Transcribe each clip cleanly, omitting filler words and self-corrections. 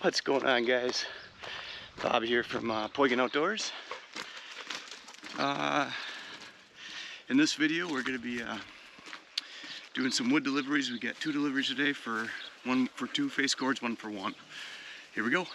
What's going on, guys? Bob here from Poygan Outdoors. In this video we're going to be doing some wood deliveries. We got 2 deliveries today, one for 2 face cords, one for 1. Here we go.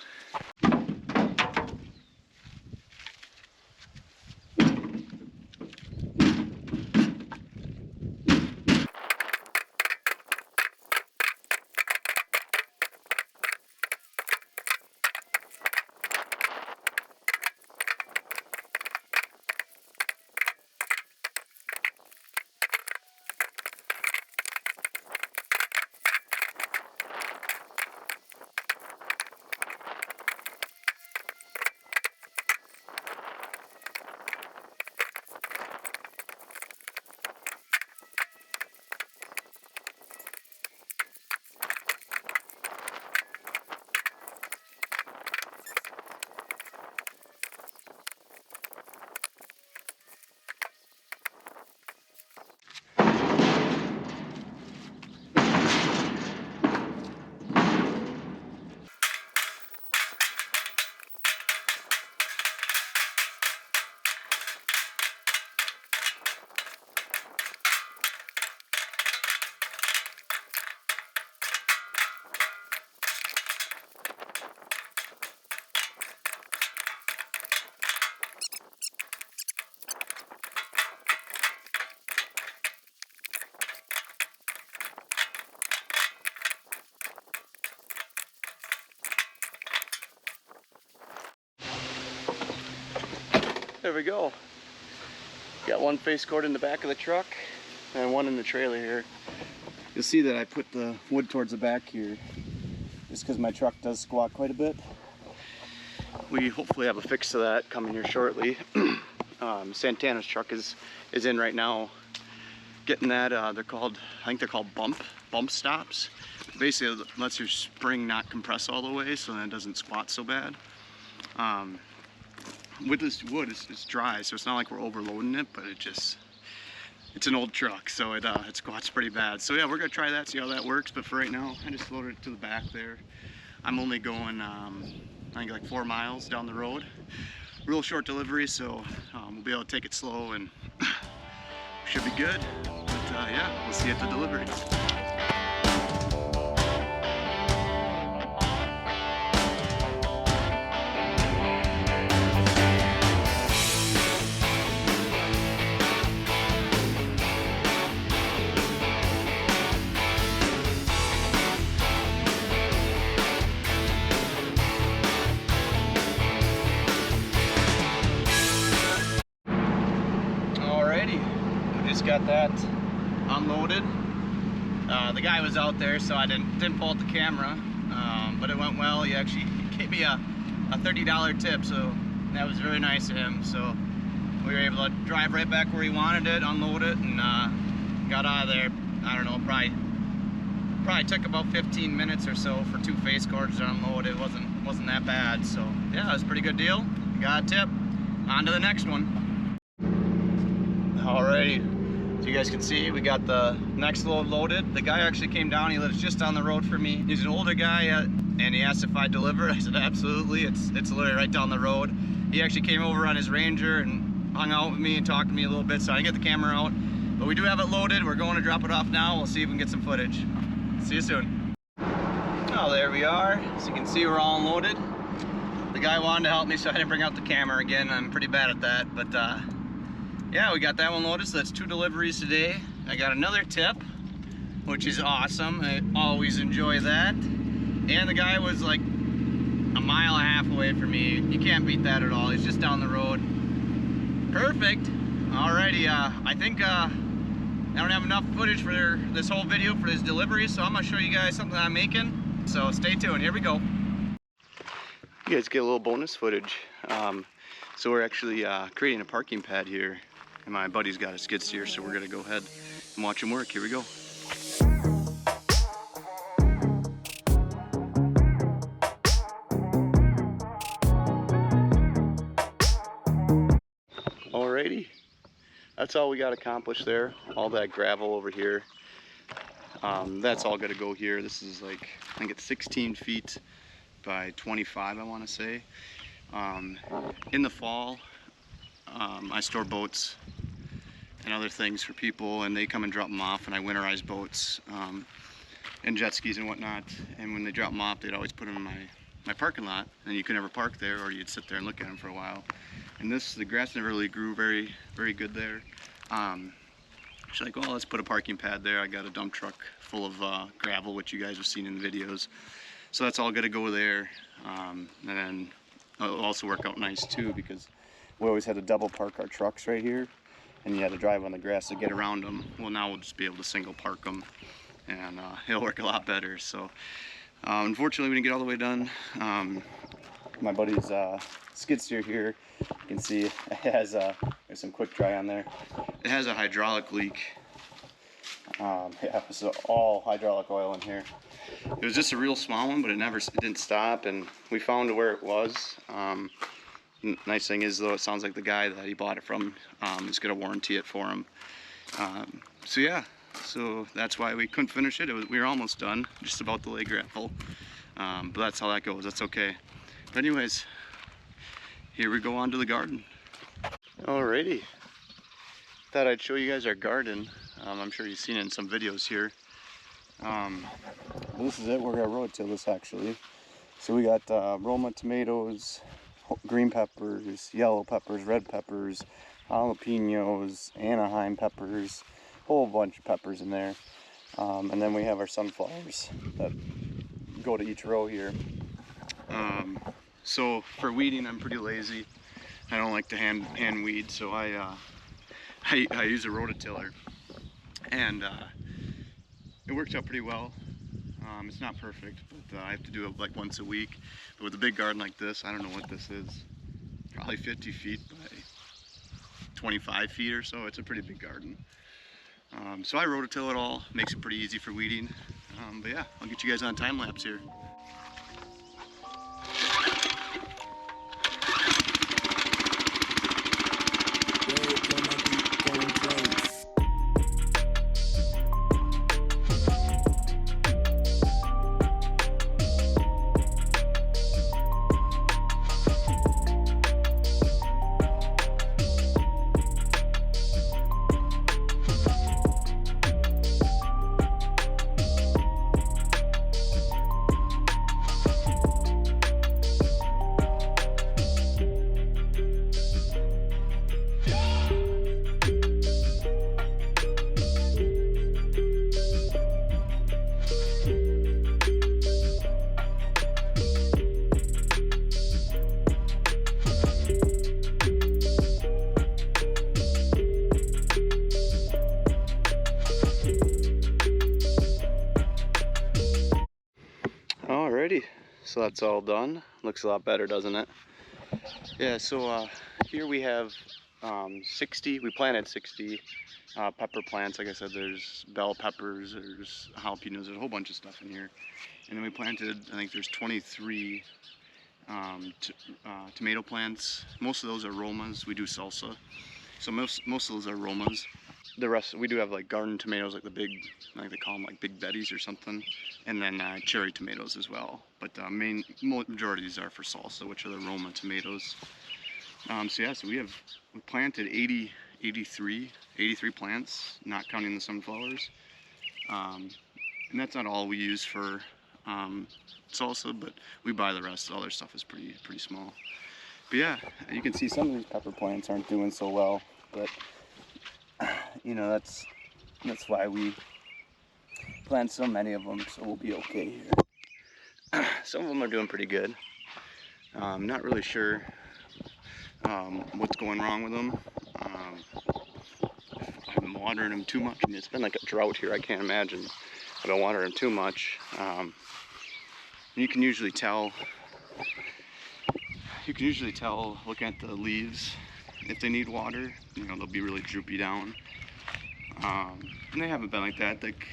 There we go. Got 1 face cord in the back of the truck and 1 in the trailer here. You'll see that I put the wood towards the back here just because my truck does squat quite a bit. We hopefully have a fix to that coming here shortly. Santana's truck is in right now getting that. I think they're called bump stops. Basically it lets your spring not compress all the way so that it doesn't squat so bad. With this wood, it's dry, so it's not like we're overloading it, but it's an old truck, so it squats pretty bad. So yeah, we're gonna try that, see how that works. But for right now, I just loaded it to the back there. I'm only going, I think like 4 miles down the road. Real short delivery, so we'll be able to take it slow and should be good. But yeah, we'll see you at the delivery. Just got that unloaded. The guy was out there, so I didn't pull out the camera, but it went well. He actually gave me a $30 tip, so that was very nice of him. So we were able to drive right back where he wanted it, unload it, and got out of there. I don't know, probably took about 15 minutes or so for 2 face cords to unload. It wasn't that bad. So yeah, it was a pretty good deal. Got a tip. On to the next one. Alrighty. So you guys can see we got the next load loaded. The guy actually came down. He lives just down the road from me. He's an older guy, and he asked if I'd deliver. I said absolutely. It's literally right down the road. He actually came over on his Ranger and hung out with me and talked to me a little bit, so I didn't get the camera out. But we do have it loaded. We're going to drop it off now. We'll see if we can get some footage. See you soon. Oh, there we are. So you can see we're all unloaded. The guy wanted to help me, so I didn't bring out the camera again. I'm pretty bad at that, but yeah, we got that one loaded, so that's 2 deliveries today. I got another tip, which is awesome. I always enjoy that. And the guy was like 1.5 miles away from me. You can't beat that at all. He's just down the road. Perfect. Alrighty, I think I don't have enough footage for this whole video for this delivery, so I'm gonna show you guys something I'm making. So stay tuned, here we go. You guys get a little bonus footage. So we're actually creating a parking pad here. And my buddy's got a skid steer, so we're gonna go ahead and watch him work. Here we go. Alrighty, that's all we got accomplished there. All that gravel over here. That's all gonna go here. This is like, I think it's 16 feet by 25, I want to say. In the fall, I store boats and other things for people, and they come and drop them off, and I winterize boats and jet skis and whatnot. And when they drop them off, they'd always put them in my parking lot, and you could never park there, or you'd sit there and look at them for a while. And the grass never really grew very good there. She's like, well, let's put a parking pad there. I got a dump truck full of gravel, which you guys have seen in the videos. So that's all gonna go there. And then it'll also work out nice too, because we always had to double park our trucks right here, and you had to drive on the grass to get around them. Well, now we'll just be able to single park them, and it'll work a lot better. So unfortunately we didn't get all the way done. My buddy's skid steer here, you can see it has there's some quick dry on there. It has a hydraulic leak. Yeah, so all hydraulic oil in here. It was just a real small one, but it didn't stop, and we found where it was. Nice thing is, though, it sounds like the guy that he bought it from is going to warranty it for him. So yeah, so that's why we couldn't finish it. We were almost done, just about to lay gravel. But that's how that goes. That's okay. But anyways, here we go on to the garden. Alrighty, thought I'd show you guys our garden. I'm sure you've seen it in some videos here. This is it. We're gonna rototill this actually. So we got Roma tomatoes, green peppers, yellow peppers, red peppers, jalapenos, Anaheim peppers, a whole bunch of peppers in there. And then we have our sunflowers that go to each row here. So for weeding, I'm pretty lazy. I don't like to hand weed, so I use a rototiller, and it works out pretty well. It's not perfect, but I have to do it like once a week. But with a big garden like this, I don't know what this is, probably 50 feet by 25 feet or so. It's a pretty big garden. So I rototill it all, makes it pretty easy for weeding. But yeah, I'll get you guys on time lapse here. Alrighty, so that's all done. Looks a lot better, doesn't it? Yeah, so here we have 60, we planted 60 pepper plants. Like I said, there's bell peppers, there's jalapenos, there's a whole bunch of stuff in here. And then we planted, I think there's 23 tomato plants. Most of those are Romas. We do salsa. So most of those are Romas. The rest, we do have like garden tomatoes, like the big, like they call them like Big Betties or something, and then cherry tomatoes as well. But the majority of these are for salsa, which are the Roma tomatoes. So yeah, so we planted 83 plants, not counting the sunflowers. And that's not all we use for salsa, but we buy the rest. All their stuff is pretty small. But yeah, you can see some of these pepper plants aren't doing so well, but you know, that's why we plant so many of them, so we'll be okay here. Some of them are doing pretty good. Not really sure what's going wrong with them. I've been watering them too much. I mean, it's been like a drought here. I can't imagine. I've been watering them too much. You can usually tell. Looking at the leaves, if they need water. You know, they'll be really droopy down. And they haven't been like that. Like,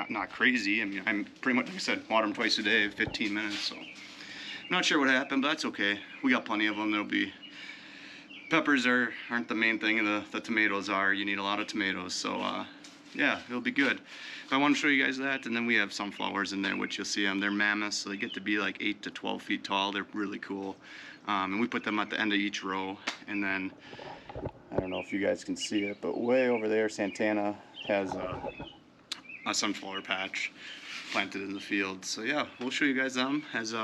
not crazy. I mean, I'm pretty much, like I said, water them twice a day, 15 minutes. So I'm not sure what happened, but that's okay. We got plenty of them. There'll be. Peppers aren't the main thing, the tomatoes are. You need a lot of tomatoes, so yeah, it'll be good. So I want to show you guys that, and then we have sunflowers in there, which you'll see them. They're mammoths, so they get to be like 8 to 12 feet tall. They're really cool. And we put them at the end of each row, and then I don't know if you guys can see it, but way over there, Santana has a sunflower patch planted in the field. So yeah, we'll show you guys them as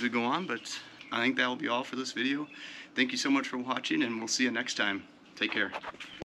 we go on, but I think that will be all for this video. Thank you so much for watching, and we'll see you next time. Take care.